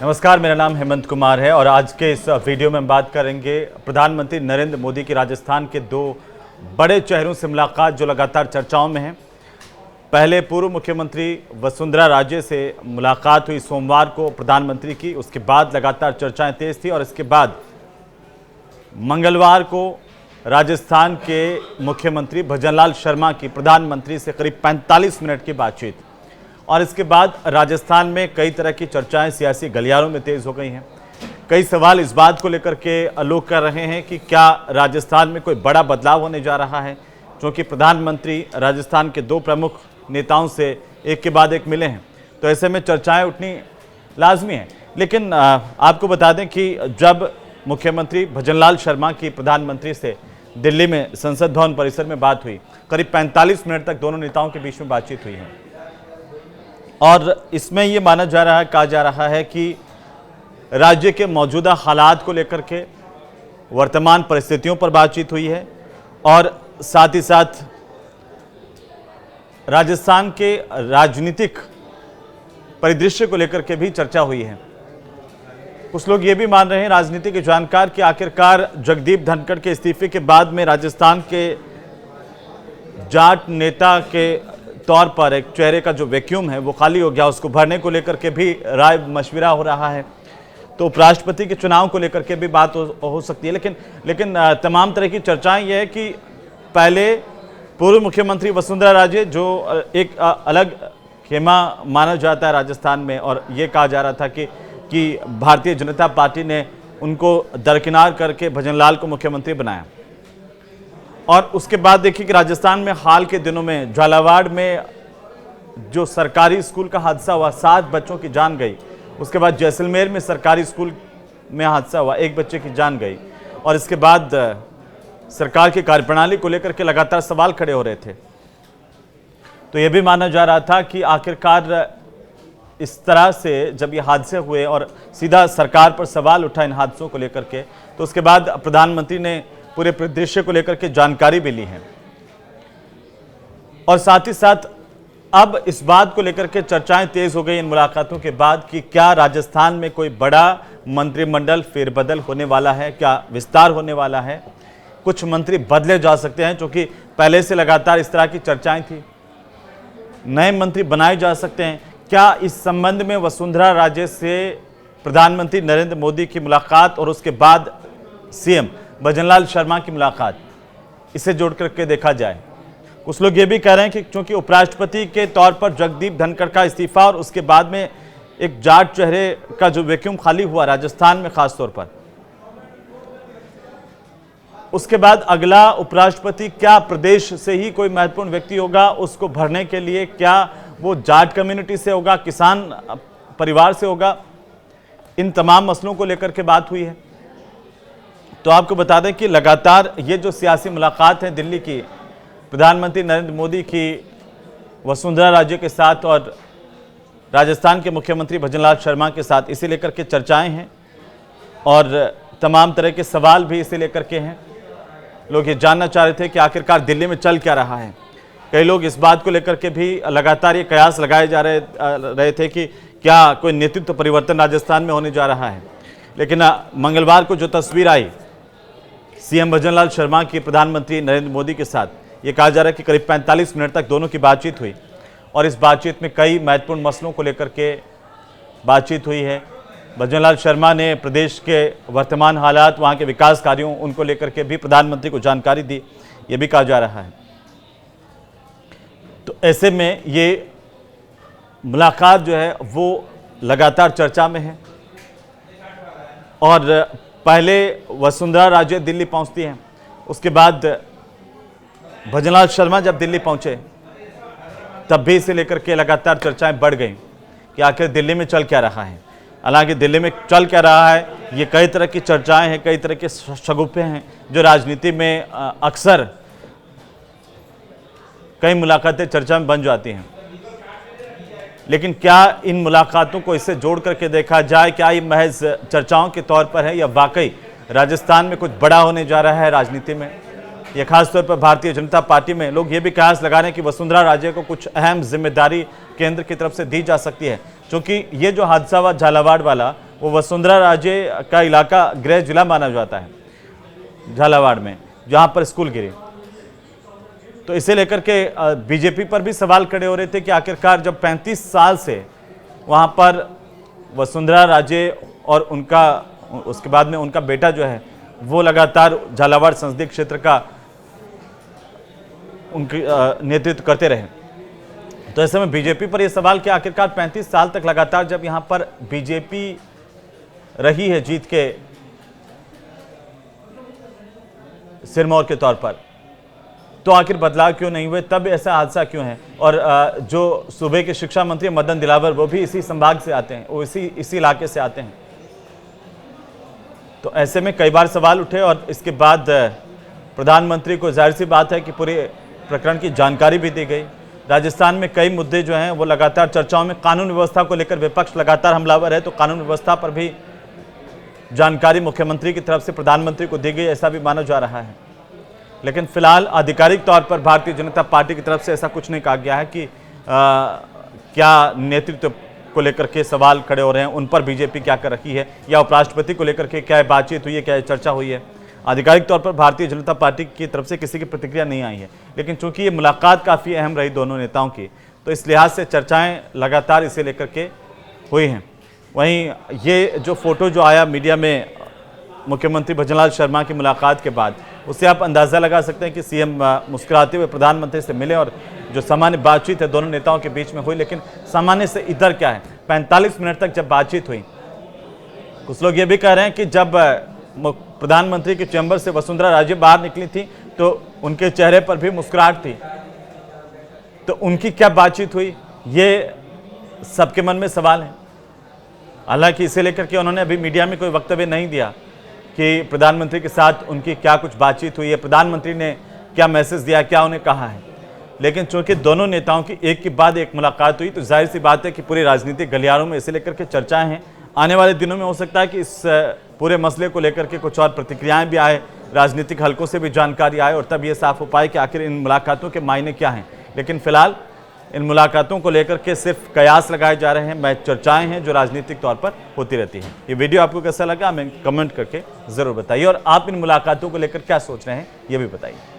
नमस्कार, मेरा नाम हेमंत कुमार है और आज के इस वीडियो में हम बात करेंगे प्रधानमंत्री नरेंद्र मोदी की राजस्थान के दो बड़े चेहरों से मुलाकात जो लगातार चर्चाओं में है। पहले पूर्व मुख्यमंत्री वसुंधरा राजे से मुलाकात हुई सोमवार को प्रधानमंत्री की, उसके बाद लगातार चर्चाएं तेज थी और इसके बाद मंगलवार को राजस्थान के मुख्यमंत्री भजनलाल शर्मा की प्रधानमंत्री से करीब 45 मिनट की बातचीत और इसके बाद राजस्थान में कई तरह की चर्चाएं सियासी गलियारों में तेज हो गई हैं। कई सवाल इस बात को लेकर के लोग कर रहे हैं कि क्या राजस्थान में कोई बड़ा बदलाव होने जा रहा है, क्योंकि प्रधानमंत्री राजस्थान के दो प्रमुख नेताओं से एक के बाद एक मिले हैं, तो ऐसे में चर्चाएं उठनी लाजमी है। लेकिन आपको बता दें कि जब मुख्यमंत्री भजनलाल शर्मा की प्रधानमंत्री से दिल्ली में संसद भवन परिसर में बात हुई, करीब 45 मिनट तक दोनों नेताओं के बीच में बातचीत हुई है और इसमें ये माना जा रहा है, कहा जा रहा है कि राज्य के मौजूदा हालात को लेकर के, वर्तमान परिस्थितियों पर बातचीत हुई है और साथ ही साथ राजस्थान के राजनीतिक परिदृश्य को लेकर के भी चर्चा हुई है। कुछ लोग ये भी मान रहे हैं, राजनीति के जानकार, कि आखिरकार जगदीप धनखड़ के इस्तीफे के बाद में राजस्थान के जाट नेता के तौर पर एक चेहरे का जो वैक्यूम है वो खाली हो गया, उसको भरने को लेकर के भी राय मशविरा हो रहा है। तो उपराष्ट्रपति के चुनाव को लेकर के भी बात हो सकती है, लेकिन तमाम तरह की चर्चाएं ये है कि पहले पूर्व मुख्यमंत्री वसुंधरा राजे, जो एक अलग खेमा माना जाता है राजस्थान में, और ये कहा जा रहा था कि भारतीय जनता पार्टी ने उनको दरकिनार करके भजनलाल को मुख्यमंत्री बनाया। और उसके बाद देखिए कि राजस्थान में हाल के दिनों में झालावाड़ में जो सरकारी स्कूल का हादसा हुआ, 7 बच्चों की जान गई। उसके बाद जैसलमेर में सरकारी स्कूल में हादसा हुआ, 1 बच्चे की जान गई। और इसके बाद सरकार की कार्यप्रणाली को लेकर के लगातार सवाल खड़े हो रहे थे। तो यह भी माना जा रहा था कि आखिरकार इस तरह से जब ये हादसे हुए और सीधा सरकार पर सवाल उठा इन हादसों को लेकर के, तो उसके बाद प्रधानमंत्री ने पूरे परिदृश्य को लेकर के जानकारी भी ली है। और साथ ही साथ अब इस बात को लेकर के चर्चाएं तेज हो गई इन मुलाकातों के बाद कि क्या राजस्थान में कोई बड़ा मंत्रिमंडल फेरबदल होने वाला है, क्या विस्तार होने वाला है, कुछ मंत्री बदले जा सकते हैं, क्योंकि पहले से लगातार इस तरह की चर्चाएं थी। नए मंत्री बनाए जा सकते हैं। क्या इस संबंध में वसुंधरा राजे से प्रधानमंत्री नरेंद्र मोदी की मुलाकात और उसके बाद सीएम भजनलाल शर्मा की मुलाकात, इसे जोड़ करके देखा जाए? कुछ लोग ये भी कह रहे हैं कि क्योंकि उपराष्ट्रपति के तौर पर जगदीप धनखड़ का इस्तीफा और उसके बाद में एक जाट चेहरे का जो वैक्यूम खाली हुआ राजस्थान में खासतौर पर, उसके बाद अगला उपराष्ट्रपति क्या प्रदेश से ही कोई महत्वपूर्ण व्यक्ति होगा, उसको भरने के लिए क्या वो जाट कम्युनिटी से होगा, किसान परिवार से होगा? इन तमाम मसलों को लेकर के बात हुई है। तो आपको बता दें कि लगातार ये जो सियासी मुलाकात है दिल्ली की प्रधानमंत्री नरेंद्र मोदी की वसुंधरा राजे के साथ और राजस्थान के मुख्यमंत्री भजनलाल शर्मा के साथ, इसे लेकर के चर्चाएं हैं और तमाम तरह के सवाल भी इसे लेकर के हैं। लोग ये जानना चाह रहे थे कि आखिरकार दिल्ली में चल क्या रहा है। कई लोग इस बात को लेकर के भी लगातार ये कयास लगाए जा रहे थे कि क्या कोई नेतृत्व परिवर्तन राजस्थान में होने जा रहा है। लेकिन मंगलवार को जो तस्वीर आई सीएम भजनलाल शर्मा की प्रधानमंत्री नरेंद्र मोदी के साथ, ये कहा जा रहा है कि करीब 45 मिनट तक दोनों की बातचीत हुई और इस बातचीत में कई महत्वपूर्ण मसलों को लेकर के बातचीत हुई है। भजनलाल शर्मा ने प्रदेश के वर्तमान हालात, वहाँ के विकास कार्यों, उनको लेकर के भी प्रधानमंत्री को जानकारी दी, ये भी कहा जा रहा है। तो ऐसे में ये मुलाकात जो है वो लगातार चर्चा में है और पहले वसुंधरा राजे दिल्ली पहुंचती हैं, उसके बाद भजनलाल शर्मा जब दिल्ली पहुंचे तब भी इसे लेकर के लगातार चर्चाएं बढ़ गईं कि आखिर दिल्ली में चल क्या रहा है। हालांकि दिल्ली में चल क्या रहा है, ये कई तरह की चर्चाएं हैं, कई तरह के शगुफे हैं जो राजनीति में अक्सर कई मुलाकातें चर्चा में बन जाती हैं। लेकिन क्या इन मुलाकातों को इससे जोड़ करके देखा जाए, क्या ये महज चर्चाओं के तौर पर है या वाकई राजस्थान में कुछ बड़ा होने जा रहा है राजनीति में? ये खासतौर पर भारतीय जनता पार्टी में लोग ये भी कयास लगा रहे हैं कि वसुंधरा राजे को कुछ अहम जिम्मेदारी केंद्र की तरफ से दी जा सकती है, क्योंकि ये जो हादसा हुआ झालावाड़ वाला, वो वसुंधरा राजे का इलाका गृह जिला माना जाता है झालावाड़ में, जहां पर स्कूल गिरी। तो इसे लेकर के बीजेपी पर भी सवाल खड़े हो रहे थे कि आखिरकार जब 35 साल से वहां पर वसुंधरा राजे और उसके बाद में उनका बेटा जो है वो लगातार झालावाड़ संसदीय क्षेत्र का उनके नेतृत्व करते रहे, तो ऐसे में बीजेपी पर यह सवाल कि आखिरकार 35 साल तक लगातार जब यहां पर बीजेपी रही है जीत के सिरमौर के तौर पर, तो आखिर बदलाव क्यों नहीं हुए, तब ऐसा हादसा क्यों है। और जो सूबे के शिक्षा मंत्री मदन दिलावर वो भी इसी संभाग से आते हैं, वो इसी इलाके से आते हैं। तो ऐसे में कई बार सवाल उठे और इसके बाद प्रधानमंत्री को जाहिर सी बात है कि पूरे प्रकरण की जानकारी भी दी गई। राजस्थान में कई मुद्दे जो हैं वो लगातार चर्चाओं में, कानून व्यवस्था को लेकर विपक्ष लगातार हमलावर है, तो कानून व्यवस्था पर भी जानकारी मुख्यमंत्री की तरफ से प्रधानमंत्री को दी गई, ऐसा भी माना जा रहा है। लेकिन फिलहाल आधिकारिक तौर पर भारतीय जनता पार्टी की तरफ से ऐसा कुछ नहीं कहा गया है कि क्या नेतृत्व को लेकर के सवाल खड़े हो रहे हैं, उन पर बीजेपी क्या कर रही है, या उपराष्ट्रपति को लेकर के क्या बातचीत हुई है, क्या चर्चा हुई है। आधिकारिक तौर पर भारतीय जनता पार्टी की तरफ से किसी की प्रतिक्रिया नहीं आई है। लेकिन चूंकि ये मुलाकात काफ़ी अहम रही दोनों नेताओं की, तो इस लिहाज से चर्चाएं लगातार इसे लेकर के हुई हैं। वहीं ये जो फोटो जो आया मीडिया में मुख्यमंत्री भजनलाल शर्मा की मुलाकात के बाद, उससे आप अंदाज़ा लगा सकते हैं कि सीएम मुस्कुराते हुए प्रधानमंत्री से मिले और जो सामान्य बातचीत है दोनों नेताओं के बीच में हुई। लेकिन सामान्य से इधर क्या है, 45 मिनट तक जब बातचीत हुई, कुछ लोग ये भी कह रहे हैं कि जब प्रधानमंत्री के चैम्बर से वसुंधरा राजे बाहर निकली थी तो उनके चेहरे पर भी मुस्कुराहट थी, तो उनकी क्या बातचीत हुई, ये सबके मन में सवाल है। हालांकि इसे लेकर के उन्होंने अभी मीडिया में कोई वक्तव्य नहीं दिया कि प्रधानमंत्री के साथ उनकी क्या कुछ बातचीत हुई है, प्रधानमंत्री ने क्या मैसेज दिया, क्या उन्हें कहा है। लेकिन चूंकि दोनों नेताओं की एक के बाद एक मुलाकात हुई, तो जाहिर सी बात है कि पूरे राजनीतिक गलियारों में इसे लेकर के चर्चाएं हैं। आने वाले दिनों में हो सकता है कि इस पूरे मसले को लेकर के कुछ और प्रतिक्रियाएं भी आए, राजनीतिक हलकों से भी जानकारी आए, और तब ये साफ हो पाए कि आखिर इन मुलाकातों के मायने क्या हैं। लेकिन फिलहाल इन मुलाकातों को लेकर के सिर्फ कयास लगाए जा रहे हैं, चर्चाएं हैं जो राजनीतिक तौर पर होती रहती हैं। ये वीडियो आपको कैसा लगा हमें कमेंट करके ज़रूर बताइए, और आप इन मुलाकातों को लेकर क्या सोच रहे हैं ये भी बताइए।